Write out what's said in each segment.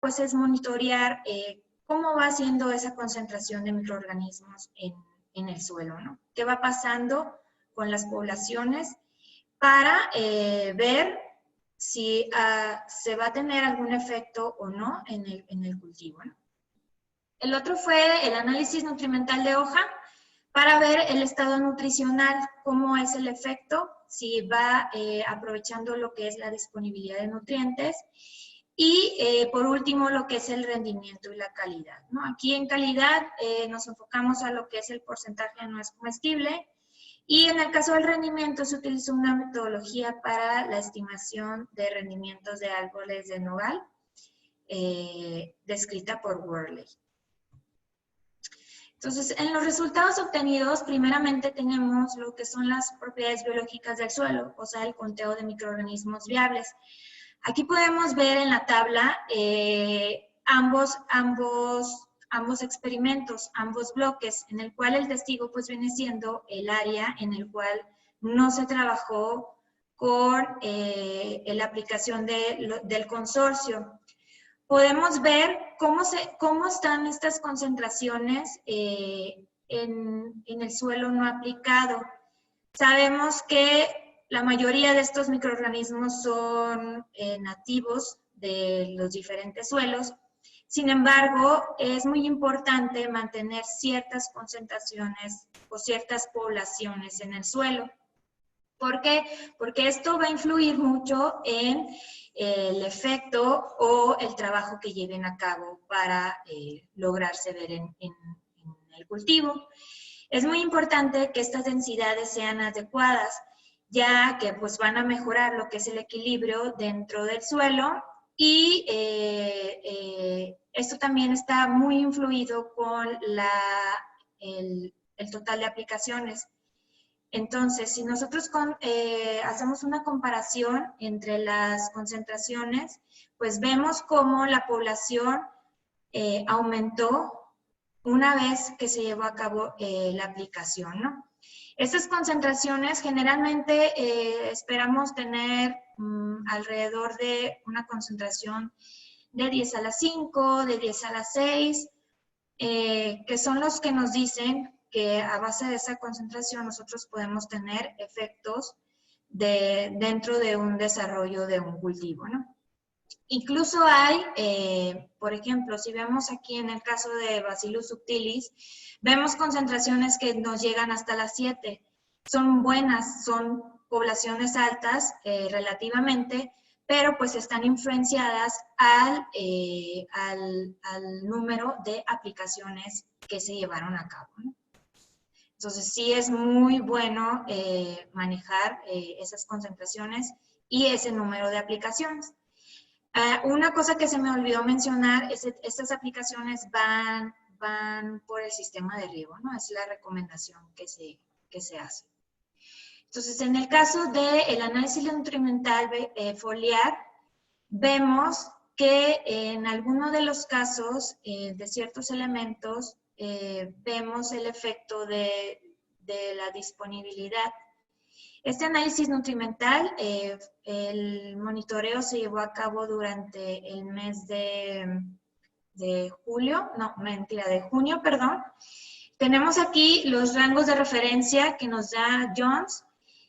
pues es monitorear cómo va siendo esa concentración de microorganismos en el suelo, ¿no? ¿Qué va pasando con las poblaciones para ver si se va a tener algún efecto o no en el cultivo, ¿no? El otro fue el análisis nutrimental de hoja para ver el estado nutricional, cómo es el efecto, si va aprovechando lo que es la disponibilidad de nutrientes. Y por último, lo que es el rendimiento y la calidad, ¿no? Aquí en calidad nos enfocamos a lo que es el porcentaje de nuez comestible. Y en el caso del rendimiento se utilizó una metodología para la estimación de rendimientos de árboles de nogal, descrita por Worley. Entonces, en los resultados obtenidos, primeramente tenemos lo que son las propiedades biológicas del suelo, o sea, el conteo de microorganismos viables. Aquí podemos ver en la tabla ambos experimentos, ambos bloques, en el cual el testigo pues viene siendo el área en el cual no se trabajó con la aplicación del consorcio. Podemos ver cómo están estas concentraciones en el suelo no aplicado. Sabemos que la mayoría de estos microorganismos son nativos de los diferentes suelos. Sin embargo, es muy importante mantener ciertas concentraciones o ciertas poblaciones en el suelo. ¿Por qué? Porque esto va a influir mucho en el efecto o el trabajo que lleven a cabo para lograrse ver en el cultivo. Es muy importante que estas densidades sean adecuadas, ya que pues van a mejorar lo que es el equilibrio dentro del suelo y esto también está muy influido con el total de aplicaciones. Entonces, si nosotros hacemos una comparación entre las concentraciones, pues vemos cómo la población aumentó una vez que se llevó a cabo la aplicación, ¿no? Estas concentraciones generalmente esperamos tener alrededor de una concentración de 10 a la 5, de 10 a la 6, que son los que nos dicen que a base de esa concentración nosotros podemos tener efectos dentro de un desarrollo de un cultivo, ¿no? Incluso hay, por ejemplo, si vemos aquí en el caso de Bacillus subtilis, vemos concentraciones que nos llegan hasta las 7. Son buenas, son poblaciones altas relativamente, pero pues están influenciadas al número de aplicaciones que se llevaron a cabo, ¿no? Entonces sí es muy bueno manejar esas concentraciones y ese número de aplicaciones. Una cosa que se me olvidó mencionar es que estas aplicaciones van por el sistema de riego, ¿no? Es la recomendación que se hace. Entonces, en el caso del análisis nutrimental foliar, vemos que en algunos de los casos de ciertos elementos vemos el efecto de la disponibilidad. Este análisis nutrimental, el monitoreo se llevó a cabo durante el mes de junio, perdón. Tenemos aquí los rangos de referencia que nos da Jones.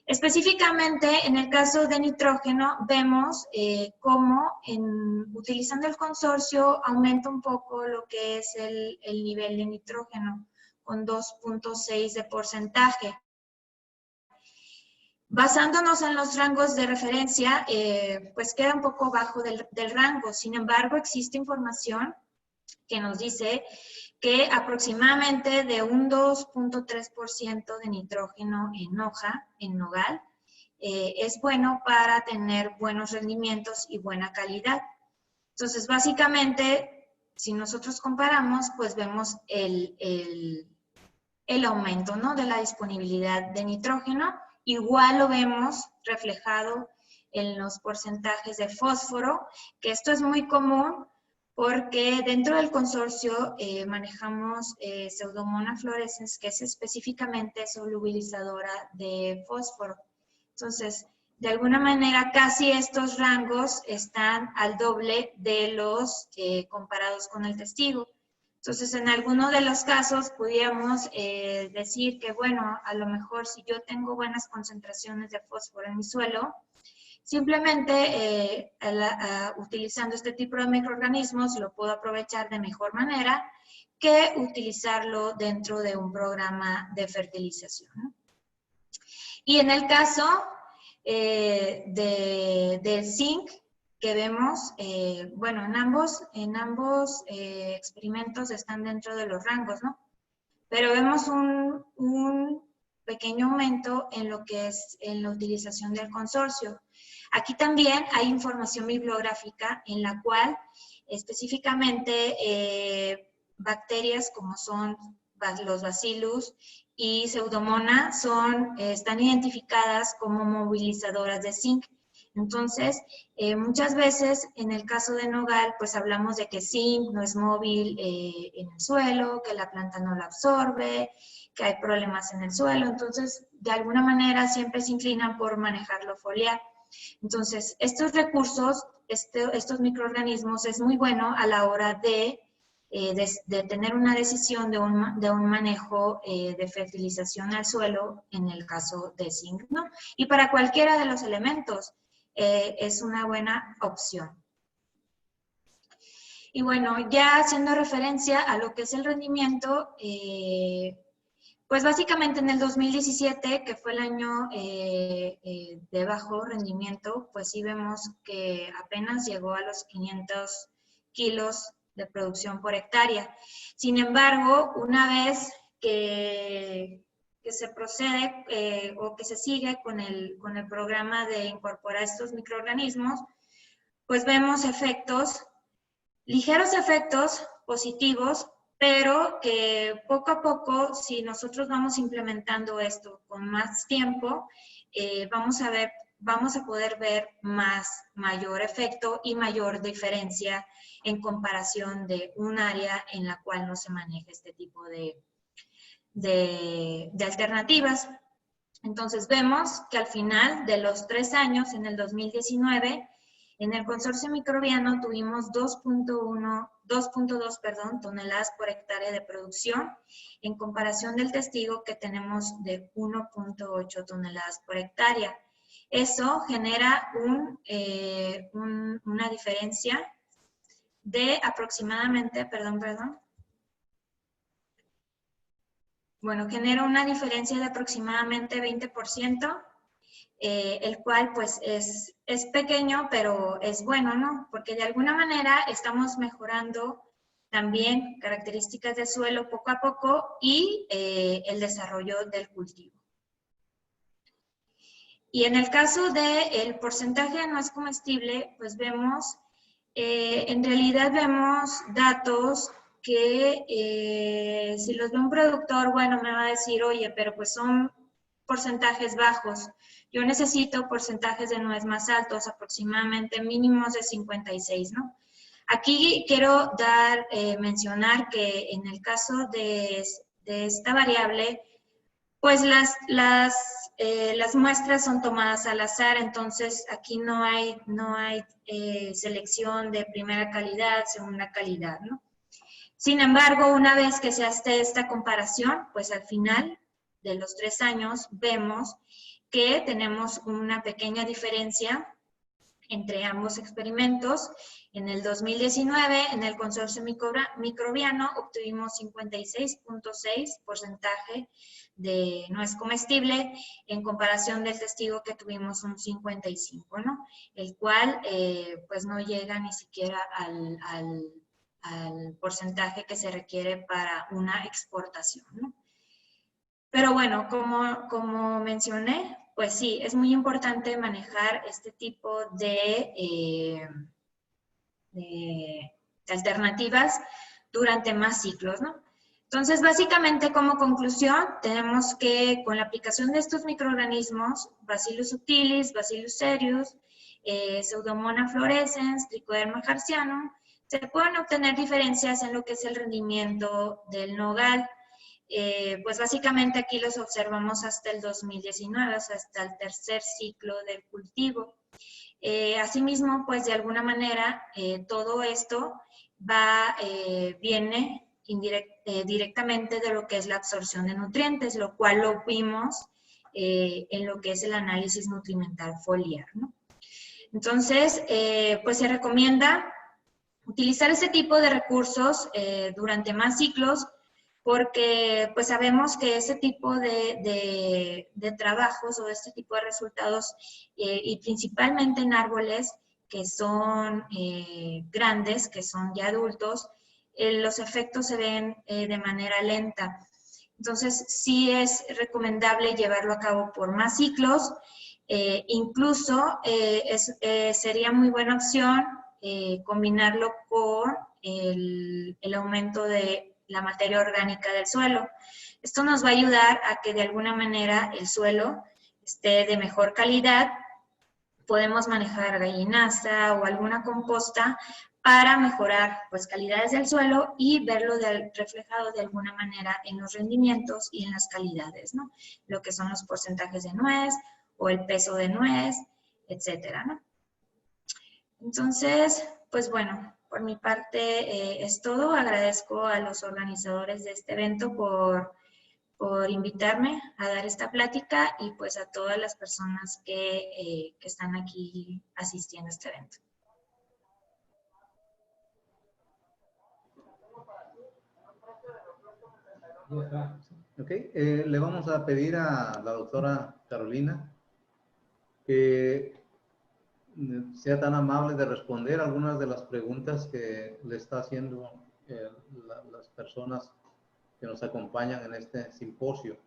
Específicamente, en el caso de nitrógeno, vemos cómo utilizando el consorcio aumenta un poco lo que es el nivel de nitrógeno, con 2.6 de porcentaje. Basándonos en los rangos de referencia, pues queda un poco bajo del rango. Sin embargo, existe información que nos dice que aproximadamente de un 2.3% de nitrógeno en hoja, en nogal, es bueno para tener buenos rendimientos y buena calidad. Entonces, básicamente, si nosotros comparamos, pues vemos el aumento, ¿no?, de la disponibilidad de nitrógeno. Igual lo vemos reflejado en los porcentajes de fósforo, que esto es muy común porque dentro del consorcio manejamos Pseudomonas fluorescens, que es específicamente solubilizadora de fósforo. Entonces, de alguna manera casi estos rangos están al doble de los comparados con el testigo. Entonces, en alguno de los casos pudiéramos decir que, bueno, a lo mejor si yo tengo buenas concentraciones de fósforo en mi suelo, simplemente utilizando este tipo de microorganismos lo puedo aprovechar de mejor manera que utilizarlo dentro de un programa de fertilización, ¿no? Y en el caso del zinc, que vemos, bueno, en ambos experimentos están dentro de los rangos, ¿no? Pero vemos un pequeño aumento en lo que es en la utilización del consorcio. Aquí también hay información bibliográfica en la cual específicamente bacterias como son los Bacillus y Pseudomonas están identificadas como movilizadoras de zinc. Entonces, muchas veces en el caso de nogal, pues hablamos de que zinc no es móvil en el suelo, que la planta no lo absorbe, que hay problemas en el suelo. Entonces, de alguna manera siempre se inclinan por manejarlo foliar. Entonces, estos recursos, estos microorganismos es muy bueno a la hora de tener una decisión de un manejo de fertilización al suelo en el caso de zinc, ¿no? Y para cualquiera de los elementos es una buena opción. Y bueno, ya haciendo referencia a lo que es el rendimiento, pues básicamente en el 2017, que fue el año de bajo rendimiento, pues sí vemos que apenas llegó a los 500 kilos de producción por hectárea. Sin embargo, una vez que se procede o que se sigue con el programa de incorporar estos microorganismos, pues vemos ligeros efectos positivos, pero que poco a poco, si nosotros vamos implementando esto con más tiempo, vamos a poder ver mayor efecto y mayor diferencia en comparación de un área en la cual no se maneja este tipo de alternativas. Entonces vemos que al final de los 3 años, en el 2019, en el consorcio microbiano tuvimos 2.2 toneladas por hectárea de producción, en comparación del testigo que tenemos de 1.8 toneladas por hectárea. Eso genera una diferencia de aproximadamente, genera una diferencia de aproximadamente 20%, el cual pues es pequeño, pero es bueno, ¿no? Porque de alguna manera estamos mejorando también características del suelo poco a poco y el desarrollo del cultivo. Y en el caso del porcentaje de nuez comestible, pues vemos, en realidad vemos datos que si los ve un productor, bueno, me va a decir, oye, pero pues son porcentajes bajos. Yo necesito porcentajes de nuez más altos, aproximadamente mínimos de 56, ¿no? Aquí quiero mencionar que en el caso de esta variable, pues las muestras son tomadas al azar, entonces aquí no hay selección de primera calidad, segunda calidad, ¿no? Sin embargo, una vez que se hace esta comparación, pues al final de los 3 años vemos que tenemos una pequeña diferencia entre ambos experimentos. En el 2019, en el consorcio microbiano, obtuvimos 56.6% de nuez comestible, en comparación del testigo que tuvimos un 55, ¿no? El cual, pues no llega ni siquiera al porcentaje que se requiere para una exportación, ¿no? Pero bueno, como mencioné, pues sí, es muy importante manejar este tipo de alternativas durante más ciclos, ¿no? Entonces, básicamente, como conclusión, tenemos que con la aplicación de estos microorganismos, Bacillus subtilis, Bacillus cereus, Pseudomonas fluorescens, Trichoderma harzianum, se pueden obtener diferencias en lo que es el rendimiento del nogal. pues básicamente aquí los observamos hasta el 2019, o sea, hasta el tercer ciclo del cultivo. Asimismo, pues de alguna manera todo esto viene directamente de lo que es la absorción de nutrientes, lo cual lo vimos en lo que es el análisis nutrimental foliar, ¿no? Entonces, pues se recomienda utilizar este tipo de recursos durante más ciclos, porque pues sabemos que ese tipo de trabajos o este tipo de resultados, y principalmente en árboles que son grandes, que son ya adultos, los efectos se ven de manera lenta. Entonces, sí es recomendable llevarlo a cabo por más ciclos. Incluso sería muy buena opción combinarlo con el aumento de la materia orgánica del suelo. Esto nos va a ayudar a que de alguna manera el suelo esté de mejor calidad. Podemos manejar gallinaza o alguna composta para mejorar pues calidades del suelo y verlo reflejado de alguna manera en los rendimientos y en las calidades, ¿no? Lo que son los porcentajes de nuez o el peso de nuez, etcétera, ¿no? Entonces, pues bueno, por mi parte es todo. Agradezco a los organizadores de este evento por invitarme a dar esta plática y pues a todas las personas que están aquí asistiendo a este evento. Ok, le vamos a pedir a la doctora Carolina que sea tan amable de responder algunas de las preguntas que le está haciendo las personas que nos acompañan en este simposio.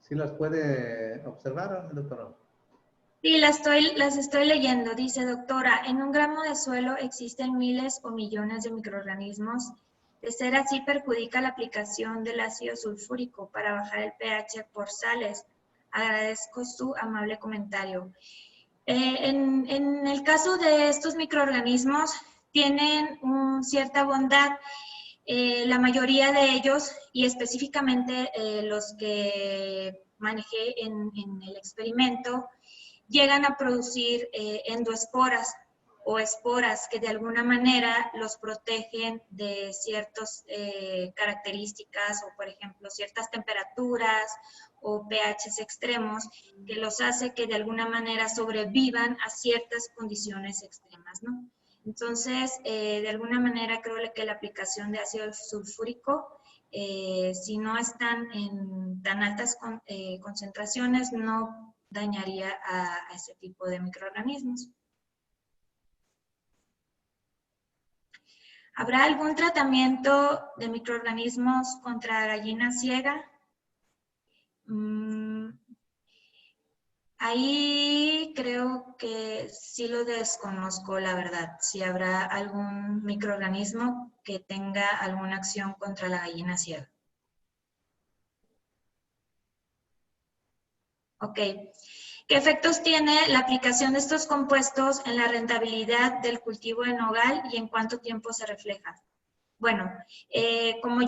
¿Sí las puede observar, doctora? Sí, las estoy leyendo. Dice, doctora, en un gramo de suelo existen miles o millones de microorganismos. De ser así, perjudica la aplicación del ácido sulfúrico para bajar el pH por sales. Agradezco su amable comentario. En el caso de estos microorganismos, tienen cierta bondad. La mayoría de ellos, y específicamente los que manejé en el experimento, llegan a producir endoesporas o esporas que de alguna manera los protegen de ciertas características o, por ejemplo, ciertas temperaturas o pHs extremos que los hace que de alguna manera sobrevivan a ciertas condiciones extremas, ¿no? Entonces, de alguna manera creo que la aplicación de ácido sulfúrico, si no están en tan altas concentraciones, no dañaría a ese tipo de microorganismos. ¿Habrá algún tratamiento de microorganismos contra gallina ciega? Ahí creo que sí lo desconozco, la verdad. Si habrá algún microorganismo que tenga alguna acción contra la gallina ciega. Ok. ¿Qué efectos tiene la aplicación de estos compuestos en la rentabilidad del cultivo de nogal y en cuánto tiempo se refleja? Bueno, como yo